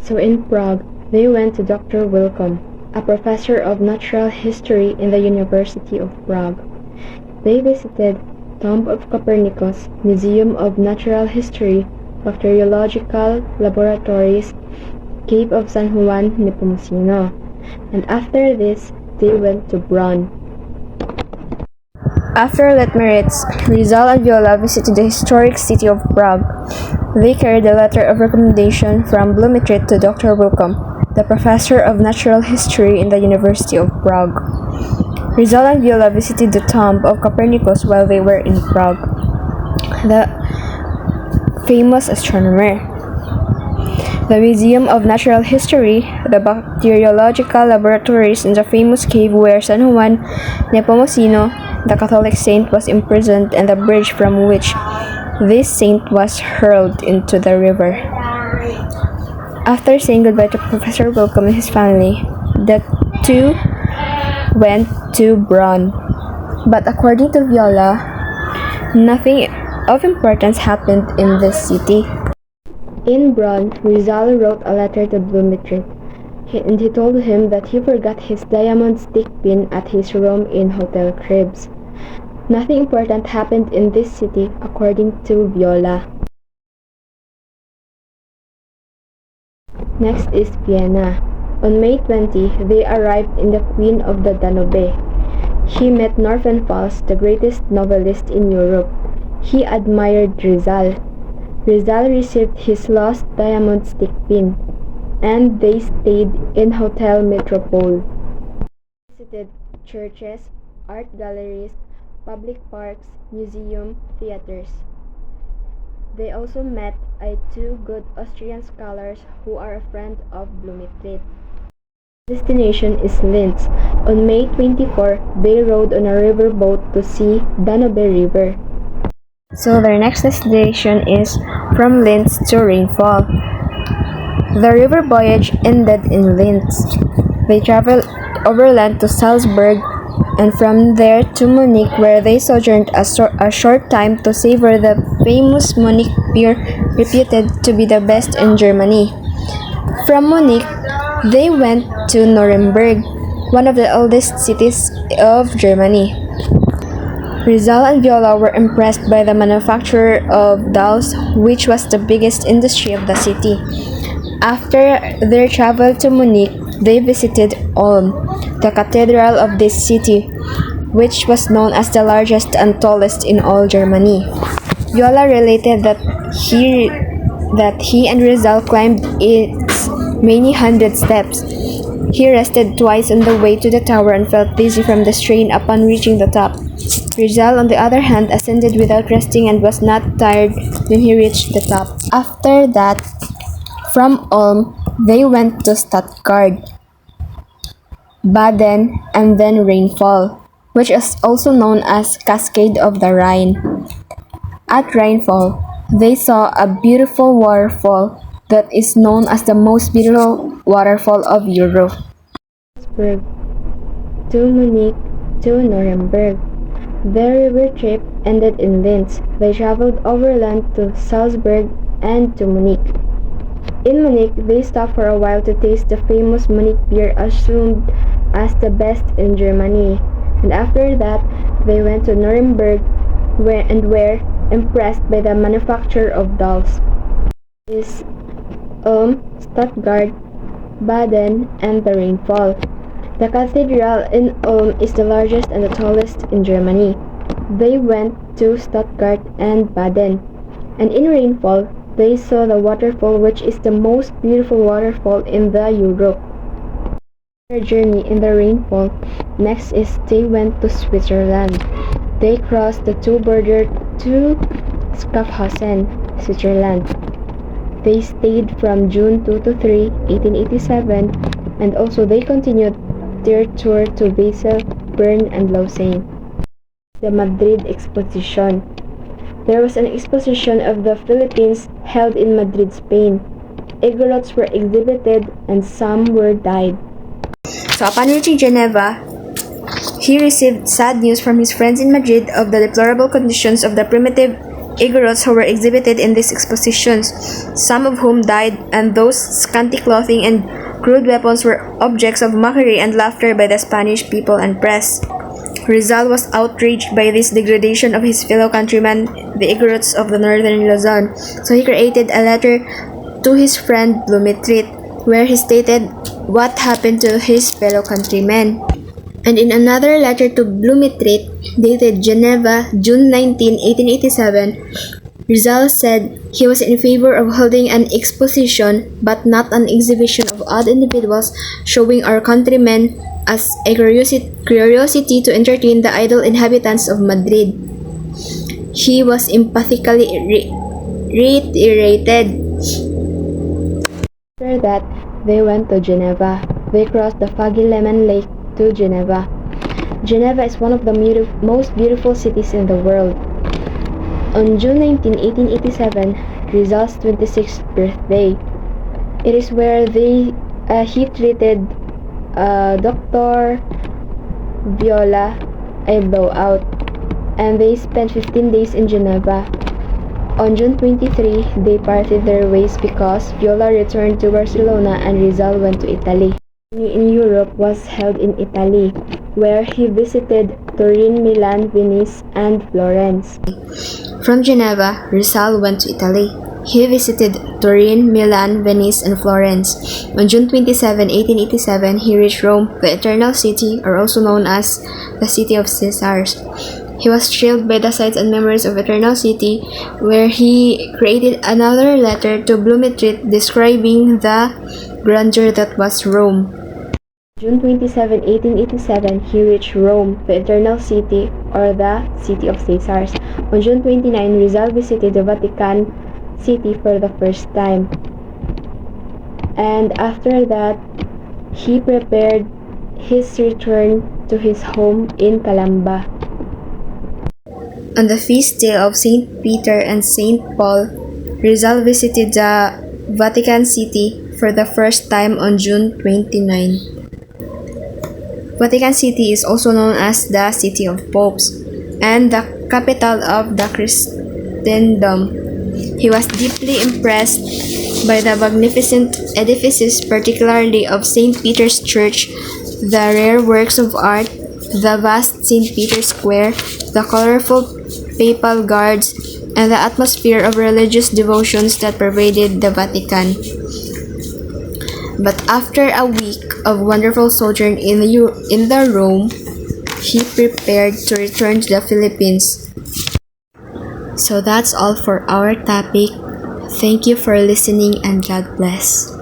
So in Prague, they went to Dr. Wilcom, a professor of natural history in the University of Prague. They visited Tomb of Copernicus, Museum of Natural History, bacteriological laboratories, Cave of San Juan Nepomuceno, and after this, they went to Bron. After Letmeritz, Rizal and Viola visited the historic city of Prague. They carried a letter of recommendation from Blumentritt to Dr. Wilcom, the professor of natural history in the University of Prague. Rizal and Viola visited the tomb of Copernicus while they were in Prague, the famous astronomer, the Museum of Natural History, the bacteriological laboratories, and the famous cave where San Juan Nepomuceno, the Catholic saint, was imprisoned, and the bridge from which this saint was hurled into the river. After saying goodbye to Professor Wilcom and his family, the two went to Bron. But according to Viola, nothing of importance happened in this city. In Bron, Rizal wrote a letter to Blumentritt, and he told him that he forgot his diamond stick pin at his room in Hotel Cribs. Nothing important happened in this city, according to Viola. Next is Vienna. On May 20, they arrived in the Queen of the Danube. He met Nordenfalls, the greatest novelist in Europe. He admired Rizal. Rizal received his lost diamond stick pin, and they stayed in Hotel Metropole. They visited churches, art galleries, public parks, museum, theaters. They also met two good Austrian scholars who are a friend of Blumentritt. Destination is Linz. On May 24, they rode on a river boat to see Danube River. So their next destination is from Linz to Rainfall. The river voyage ended in Linz. They traveled overland to Salzburg and from there to Munich, where they sojourned a short time to savor the famous Munich beer, reputed to be the best in Germany. From Munich, they went to Nuremberg, one of the oldest cities of Germany. Rizal and Viola were impressed by the manufacture of dolls, which was the biggest industry of the city. After their travel to Munich, they visited Ulm, the cathedral of this city, which was known as the largest and tallest in all Germany. Viola related that he and Rizal climbed its many hundred steps. He rested twice on the way to the tower and felt dizzy from the strain upon reaching the top. Rizal, on the other hand, ascended without resting and was not tired when he reached the top. After that, from Ulm, they went to Stuttgart, Baden, and then Rainfall, which is also known as Cascade of the Rhine. At Rainfall, they saw a beautiful waterfall that is known as the most beautiful waterfall of Europe. To Munich to Nuremberg. Their river trip ended in Linz. They traveled overland to Salzburg and to Munich. In Munich, they stopped for a while to taste the famous Munich beer, assumed as the best in Germany. And after that, they went to Nuremberg and were impressed by the manufacture of dolls. Is Ulm, Stuttgart, Baden, and the Rainfall. The cathedral in Ulm is the largest and the tallest in Germany. They went to Stuttgart and Baden. And in Rainfall, they saw the waterfall, which is the most beautiful waterfall in the Europe. Their journey in the Rainfall. Next is they went to Switzerland. They crossed the two border to Schaffhausen, Switzerland. They stayed from June 2 to 3, 1887, and also they continued their tour to Basel, Bern, and Lausanne. The Madrid Exposition. There was an exposition of the Philippines held in Madrid, Spain. Igorots were exhibited and some were dyed. So upon reaching Geneva, he received sad news from his friends in Madrid of the deplorable conditions of the primitive Igorots who were exhibited in these expositions, some of whom died, and those scanty clothing and crude weapons were objects of mockery and laughter by the Spanish people and press. Rizal was outraged by this degradation of his fellow countrymen, the Igorots of the northern Luzon, so he created a letter to his friend Blumetrit, where he stated what happened to his fellow countrymen. And in another letter to Blumetrit, dated Geneva, June 19, 1887, Rizal said he was in favor of holding an exposition but not an exhibition of odd individuals, showing our countrymen as a curiosity to entertain the idle inhabitants of Madrid. He was emphatically reiterated. After that, they went to Geneva. They crossed the foggy Lemon Lake to Geneva. Geneva is one of the most beautiful cities in the world. On June 19, 1887, Rizal's 26th birthday, it is where he treated Dr. Viola a blowout, and they spent 15 days in Geneva. On June 23, they parted their ways because Viola returned to Barcelona and Rizal went to Italy. In Europe was held in Italy, where he visited Turin, Milan, Venice, and Florence. From Geneva, Rizal went to Italy. He visited Turin, Milan, Venice, and Florence. On June 27, 1887, he reached Rome, the Eternal City, or also known as the City of Caesars. He was thrilled by the sights and memories of Eternal City, where he created another letter to Blumetrit describing the grandeur that was Rome. June 27, 1887, he reached Rome, the Eternal City, or the City of Caesars. On June 29, Rizal visited the Vatican City for the first time. And after that, he prepared his return to his home in Calamba. On the feast day of St. Peter and St. Paul, Rizal visited the Vatican City for the first time on June 29. Vatican City is also known as the City of Popes and the capital of the Christendom. He was deeply impressed by the magnificent edifices, particularly of St. Peter's Church, the rare works of art, the vast St. Peter's Square, the colorful papal guards, and the atmosphere of religious devotions that pervaded the Vatican. But after a week of wonderful sojourn in the Rome, he prepared to return to the Philippines. So that's all for our topic. Thank you for listening and God bless.